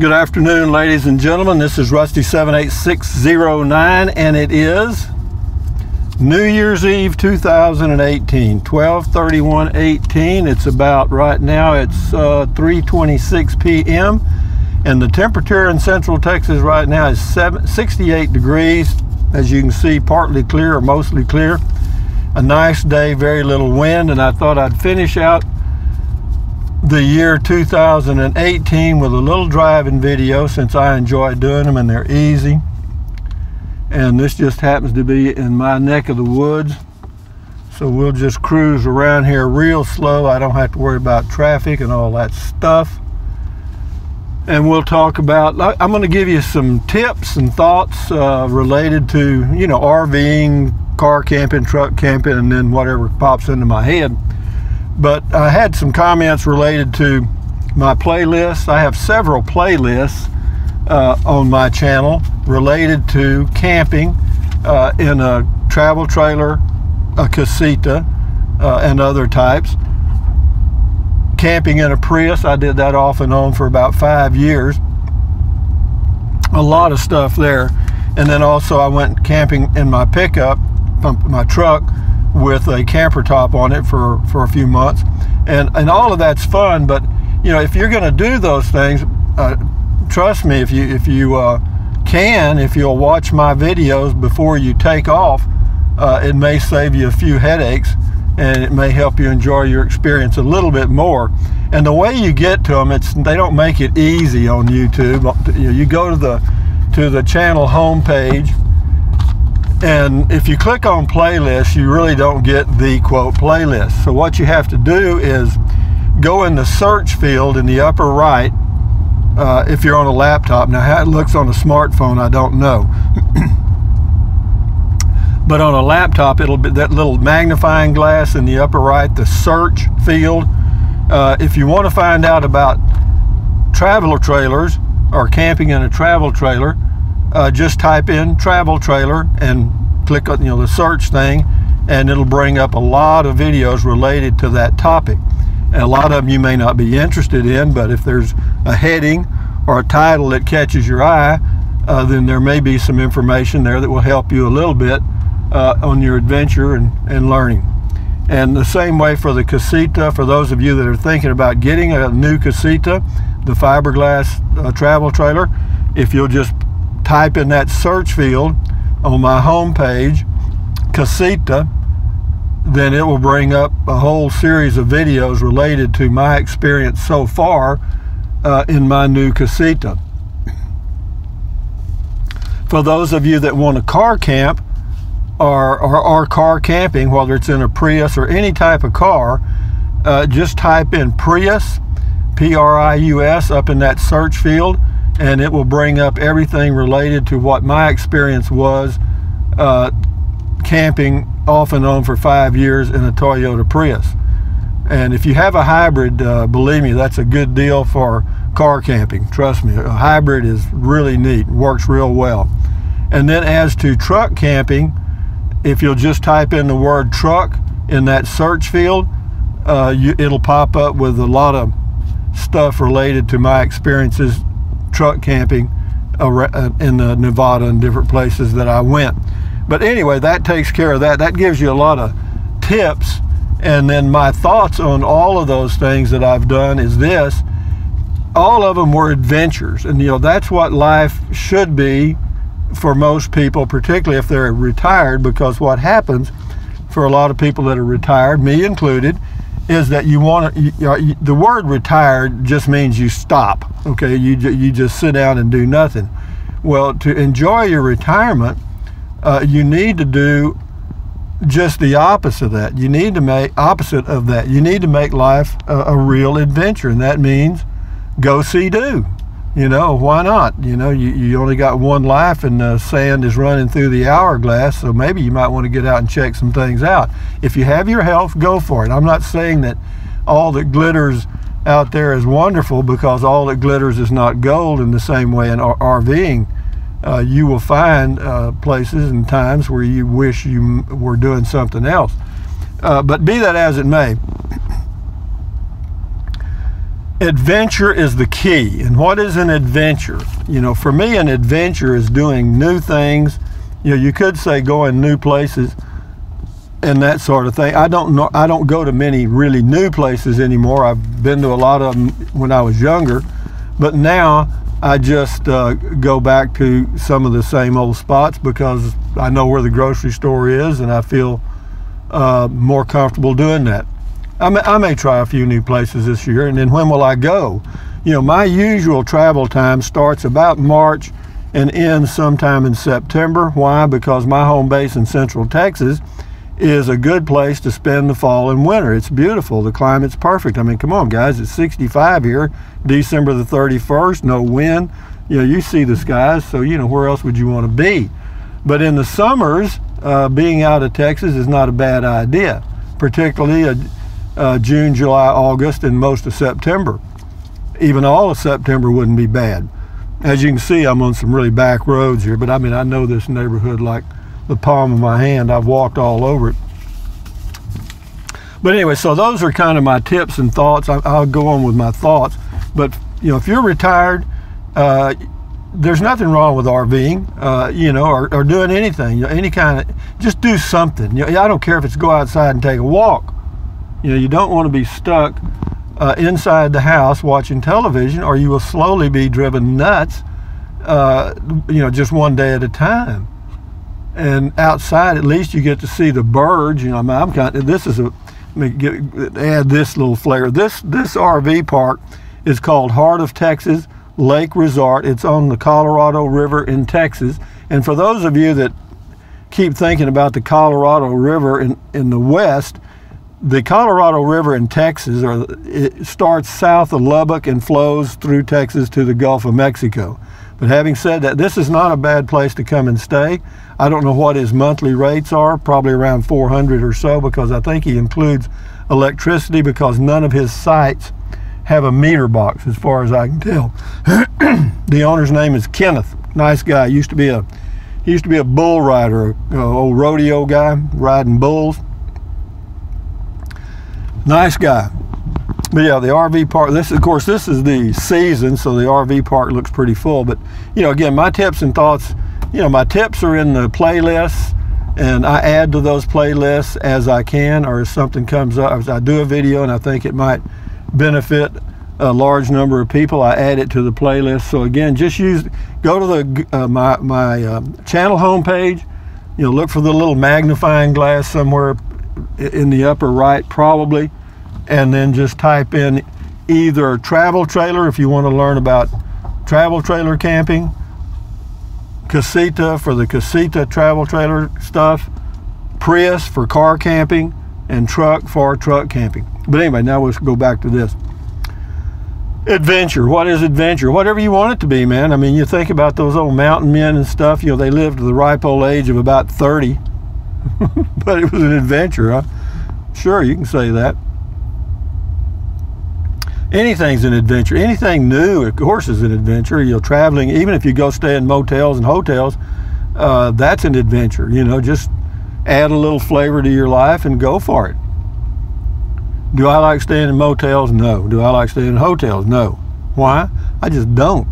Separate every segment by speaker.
Speaker 1: Good afternoon, ladies and gentlemen. This is Rusty 78609, and it is New Year's Eve 2018, 12/31/18. It's about, right now, it's 3:26 p.m. and the temperature in Central Texas right now is 68 degrees. As you can see, partly clear or mostly clear. A nice day, very little wind, and I thought I'd finish out the year 2018 with a little driving video, since I enjoy doing them and they're easy. And this just happens to be in my neck of the woods, so we'll just cruise around here real slow. I don't have to worry about traffic and all that stuff. And we'll talk about, I'm going to give you some tips and thoughts related to, you know, RVing, car camping, truck camping, and then whatever pops into my head. But I had some comments related to my playlists. I have several playlists on my channel related to camping in a travel trailer, a casita, and other types. Camping in a Prius, I did that off and on for about 5 years. A lot of stuff there. And then also I went camping in my pickup, my truck, with a camper top on it for a few months, and all of that's fun. But you know, if you're going to do those things, trust me, if you'll watch my videos before you take off, it may save you a few headaches, and it may help you enjoy your experience a little bit more. And the way you get to them, they don't make it easy on YouTube. You go to the channel homepage, and if you click on playlists, you really don't get the quote playlist. So what you have to do is go in the search field in the upper right, if you're on a laptop. Now how it looks on a smartphone, I don't know. But on a laptop, it'll be that little magnifying glass in the upper right, the search field. If you want to find out about travel trailers or camping in a travel trailer, just type in travel trailer and click on, the search thing, and it'll bring up a lot of videos related to that topic. And a lot of them you may not be interested in, but if there's a heading or a title that catches your eye, then there may be some information there that will help you a little bit on your adventure and learning. And the same way for the casita, for those of you that are thinking about getting a new casita, the fiberglass travel trailer, if you'll just type in that search field on my home page, casita, then it will bring up a whole series of videos related to my experience so far in my new casita. For those of you that want to car camp or car camping, whether it's in a Prius or any type of car, just type in Prius, P-R-I-U-S, up in that search field, and it will bring up everything related to what my experience was camping off and on for 5 years in a Toyota Prius. And if you have a hybrid, believe me, that's a good deal for car camping. Trust me, a hybrid is really neat, works real well. And then as to truck camping, if you'll just type in the word truck in that search field, it'll pop up with a lot of stuff related to my experiences truck camping in Nevada and different places that I went. But anyway, that takes care of that. That gives you a lot of tips. And then my thoughts on all of those things that I've done is this: all of them were adventures, and that's what life should be for most people, particularly if they're retired, because what happens for a lot of people that are retired, me included, is that the word retired just means you stop, okay? You just sit down and do nothing. Well, to enjoy your retirement, you need to do just the opposite of that. You need to make You need to make life a real adventure, and that means go see do. Why not? You only got one life, and the sand is running through the hourglass, so maybe you might want to get out and check some things out. If you have your health, go for it. I'm not saying that all that glitters out there is wonderful, because all that glitters is not gold. In the same way in RVing, you will find places and times where you wish you were doing something else. But be that as it may, adventure is the key. And what is an adventure? You know, for me, an adventure is doing new things. You know, you could say going new places and that sort of thing. I don't go to many really new places anymore. I've been to a lot of them when I was younger, but now I just go back to some of the same old spots because I know where the grocery store is, and I feel more comfortable doing that. I may try a few new places this year, and then when will I go? You know, my usual travel time starts about March and ends sometime in September. Why? Because my home base in Central Texas is a good place to spend the fall and winter. It's beautiful. The climate's perfect. I mean, come on, guys. It's 65 here, December the 31st, no wind. You know, you see the skies, so, you know, where else would you want to be? But in the summers, being out of Texas is not a bad idea, particularly June, July, August, and most of September. Even all of September wouldn't be bad. As you can see, I'm on some really back roads here, but I mean, I know this neighborhood like the palm of my hand. I've walked all over it. But anyway, so those are kind of my tips and thoughts. I'll go on with my thoughts. But, you know, if you're retired, there's nothing wrong with RVing, you know, or doing anything, you know, any kind of, just do something. You know, I don't care if it's go outside and take a walk. You know, you don't want to be stuck inside the house watching television, or you will slowly be driven nuts, you know, just one day at a time. And outside, at least you get to see the birds. You know, I'm kind of, this is a, let me add this little flair. This RV park is called Heart of Texas Lake Resort. It's on the Colorado River in Texas. And for those of you that keep thinking about the Colorado River in the west, the Colorado River in Texas, it starts south of Lubbock and flows through Texas to the Gulf of Mexico. But having said that, this is not a bad place to come and stay. I don't know what his monthly rates are, probably around $400 or so, because I think he includes electricity, because none of his sites have a meter box as far as I can tell. The owner's name is Kenneth. Nice guy. He used to be a bull rider, an old rodeo guy riding bulls. Nice guy. But yeah, the RV park, of course, this is the season, so the RV park looks pretty full. But, you know, again, my tips and thoughts, you know, my tips are in the playlists, and I add to those playlists as I can, or if something comes up, as I do a video and I think it might benefit a large number of people, I add it to the playlist. So again, just go to the my channel homepage, you know, look for the little magnifying glass somewhere in the upper right probably, and then just type in either travel trailer if you want to learn about travel trailer camping, Casita for the Casita travel trailer stuff, Prius for car camping, and truck for truck camping. But anyway, now let's go back to this. Adventure. What is adventure? Whatever you want it to be, man. I mean, you think about those old mountain men and stuff, you know, they lived to the ripe old age of about 30. But it was an adventure, huh? Sure, you can say that. Anything's an adventure. Anything new, of course, is an adventure. You know, traveling, even if you go stay in motels and hotels, that's an adventure. You know, just add a little flavor to your life and go for it. Do I like staying in motels? No. Do I like staying in hotels? No. Why? I just don't.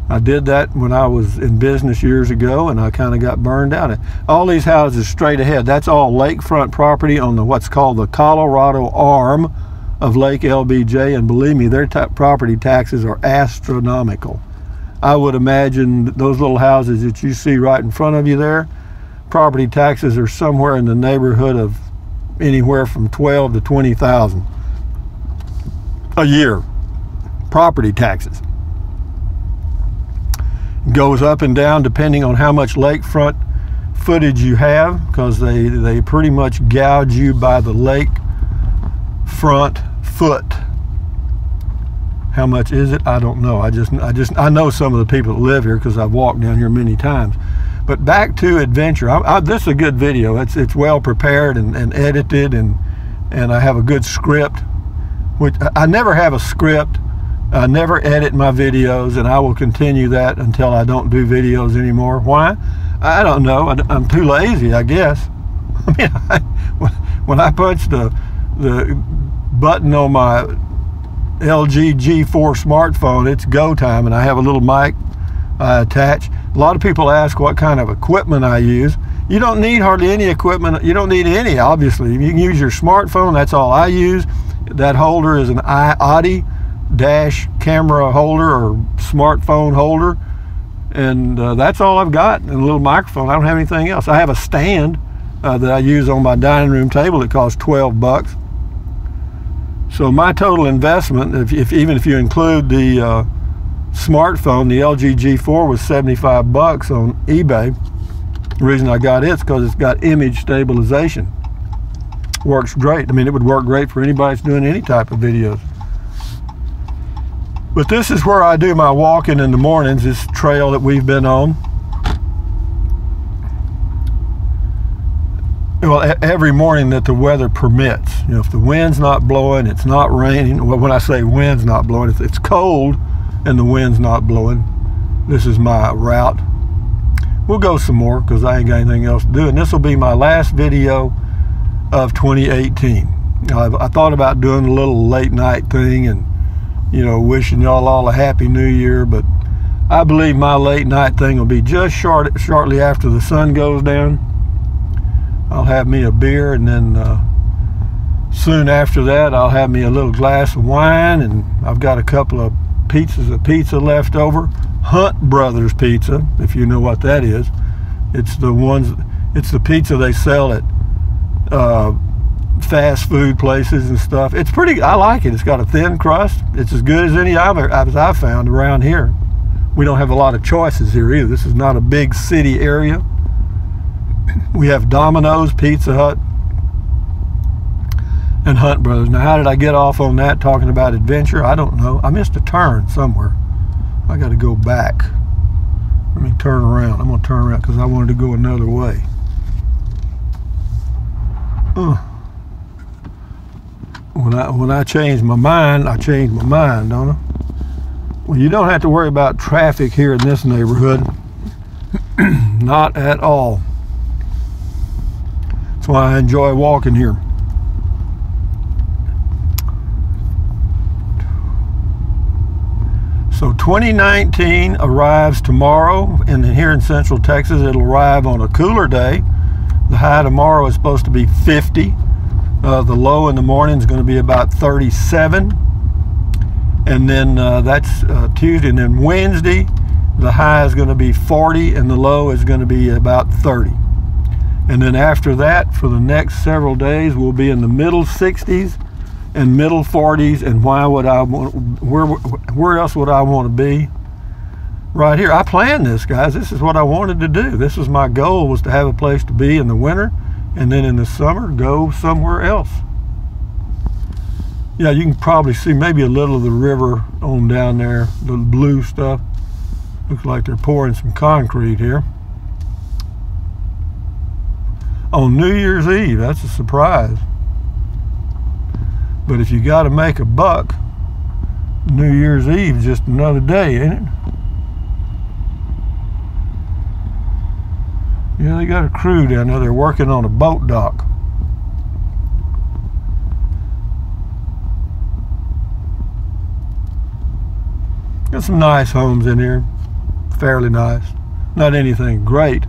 Speaker 1: I did that when I was in business years ago, and I kind of got burned out. All these houses straight ahead, that's all lakefront property on the what's called the Colorado arm of Lake LBJ, and believe me, their property taxes are astronomical. I would imagine those little houses that you see right in front of you there, property taxes are somewhere in the neighborhood of anywhere from 12 to 20,000 a year. Property taxes. Goes up and down depending on how much lakefront footage you have, because they pretty much gouge you by the lake front foot. How much is it? I don't know. I know some of the people that live here because I've walked down here many times. But back to adventure. This is a good video. It's well prepared and edited, and I have a good script. Which I never have a script. I never edit my videos, and I will continue that until I don't do videos anymore. Why? I don't know. I'm too lazy, I guess. I mean, when I punch the button on my LG G4 smartphone, it's go time, and I have a little mic I attach. A lot of people ask what kind of equipment I use. You don't need hardly any equipment. You don't need any, obviously. You can use your smartphone. That's all I use. That holder is an Audi dash camera holder or smartphone holder, and that's all I've got, and a little microphone. I don't have anything else. I have a stand that I use on my dining room table. It costs 12 bucks. So my total investment, even if you include the smartphone, the LG G4, was 75 bucks on eBay. The reason I got it is because it's got image stabilization. Works great. I mean, it would work great for anybody that's doing any type of videos. But this is where I do my walking in the mornings, this trail that we've been on. Well, every morning that the weather permits. You know, if the wind's not blowing, it's not raining. Well, when I say wind's not blowing, it's cold and the wind's not blowing. This is my route. We'll go some more because I ain't got anything else to do. And this will be my last video of 2018. I thought about doing a little late night thing and, you know, wishing y'all all a happy new year, but I believe my late night thing will be just shortly after the sun goes down. I'll have me a beer, and then soon after that I'll have me a little glass of wine, and I've got a couple of pieces of pizza left over. Hunt Brothers Pizza, if you know what that is. It's the pizza they sell at fast food places and stuff. It's pretty, I like it. It's got a thin crust. It's as good as any I've found around here. We don't have a lot of choices here either. This is not a big city area. We have Domino's, Pizza Hut, and Hunt Brothers. Now, how did I get off on that talking about adventure? I don't know. I missed a turn somewhere. I got to go back. Let me turn around. I'm going to turn around because I wanted to go another way. When I change my mind, I change my mind, don't I? Well, you don't have to worry about traffic here in this neighborhood. Not at all. That's why I enjoy walking here. So 2019 arrives tomorrow, and here in Central Texas it'll arrive on a cooler day. The high tomorrow is supposed to be 50. The low in the morning is going to be about 37. And then that's Tuesday. And then Wednesday, the high is going to be 40 and the low is going to be about 30. And then after that, for the next several days, we'll be in the middle 60s and middle 40s. And why would I want, where else would I want to be? Right here. I planned this, guys. This is what I wanted to do. This was my goal, was to have a place to be in the winter, and then in the summer go somewhere else. Yeah, you can probably see maybe a little of the river on down there, the blue stuff. Looks like they're pouring some concrete here. On New Year's Eve, that's a surprise. But if you got to make a buck, New Year's Eve is just another day, ain't it? Yeah, they got a crew down there. They're working on a boat dock. Got some nice homes in here. Fairly nice. Not anything great.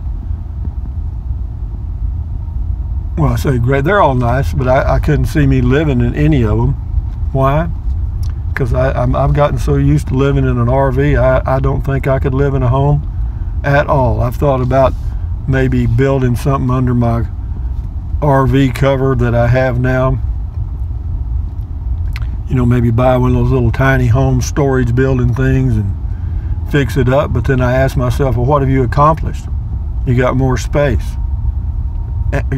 Speaker 1: Well, I say great. They're all nice, but I couldn't see me living in any of them. Why? Because I've gotten so used to living in an RV, I don't think I could live in a home at all. I've thought about maybe building something under my RV cover that I have now. You know, maybe buy one of those little tiny home storage building things and fix it up. But then I ask myself, well, what have you accomplished? You got more space.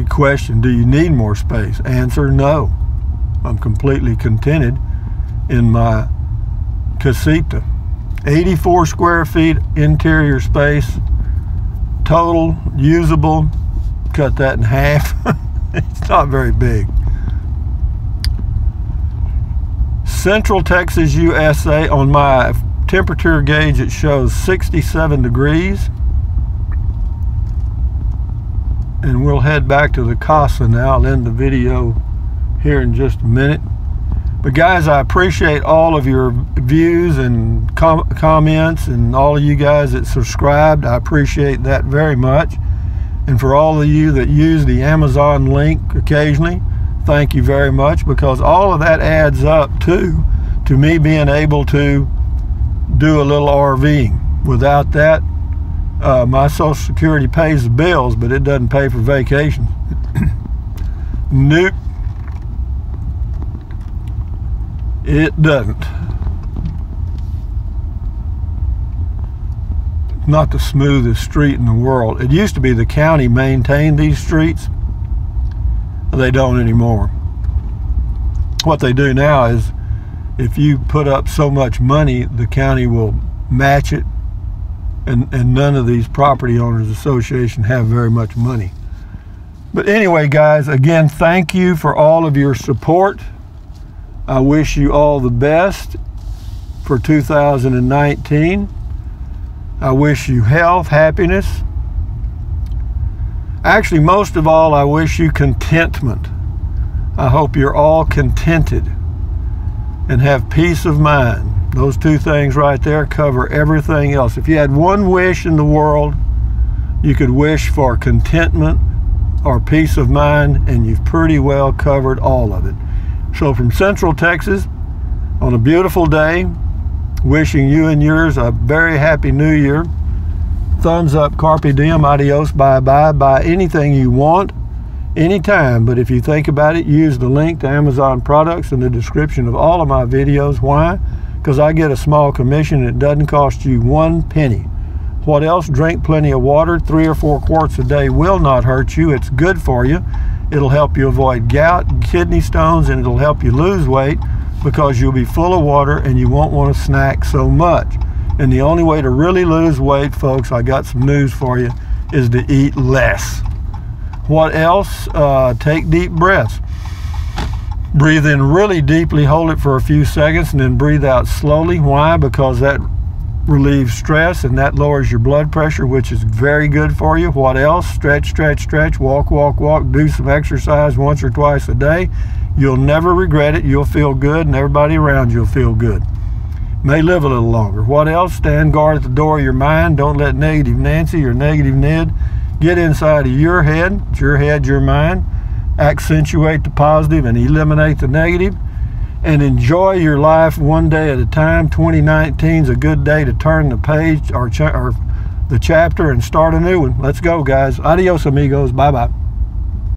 Speaker 1: Question, do you need more space? Answer, no. I'm completely contented in my casita. 84 square feet interior space. Total usable, cut that in half. It's not very big. Central Texas, USA, on my temperature gauge it shows 67 degrees. And we'll head back to the casa now. I'll end the video here in just a minute. But guys, I appreciate all of your views and comments, and all of you guys that subscribed. I appreciate that very much. And for all of you that use the Amazon link occasionally, thank you very much, because all of that adds up to me being able to do a little RVing. Without that, my Social Security pays the bills, but it doesn't pay for vacations. Nope. It doesn't. Not the smoothest street in the world. It used to be the county maintained these streets. They don't anymore. What they do now is, if you put up so much money, the county will match it, and none of these property owners association have very much money. But anyway, guys, again, thank you for all of your support. I wish you all the best for 2019. I wish you health, happiness. Actually, most of all, I wish you contentment. I hope you're all contented and have peace of mind. Those two things right there cover everything else. If you had one wish in the world, you could wish for contentment or peace of mind, and you've pretty well covered all of it. So from Central Texas, on a beautiful day, wishing you and yours a very happy new year. Thumbs up, carpe diem, adios, bye-bye. Buy anything you want, anytime. But if you think about it, use the link to Amazon products in the description of all of my videos. Why? Because I get a small commission and it doesn't cost you 1 penny. What else? Drink plenty of water. 3 or 4 quarts a day will not hurt you. It's good for you. It'll help you avoid gout, kidney stones, and it'll help you lose weight, because you'll be full of water and you won't want to snack so much. And the only way to really lose weight, folks, I got some news for you, is to eat less. What else? Take deep breaths. Breathe in really deeply, hold it for a few seconds, and then breathe out slowly. Why? Because that relieves stress and that lowers your blood pressure, which is very good for you. What else? Stretch, stretch, stretch, walk, walk, walk, do some exercise once or twice a day. You'll never regret it. You'll feel good, and everybody around you will feel good. May live a little longer. What else? Stand guard at the door of your mind. Don't let negative Nancy or negative Ned get inside of your head. It's your head, your mind. Accentuate the positive and eliminate the negative. And enjoy your life one day at a time. 2019 is a good day to turn the page or the chapter and start a new one. Let's go, guys. Adios, amigos. Bye-bye.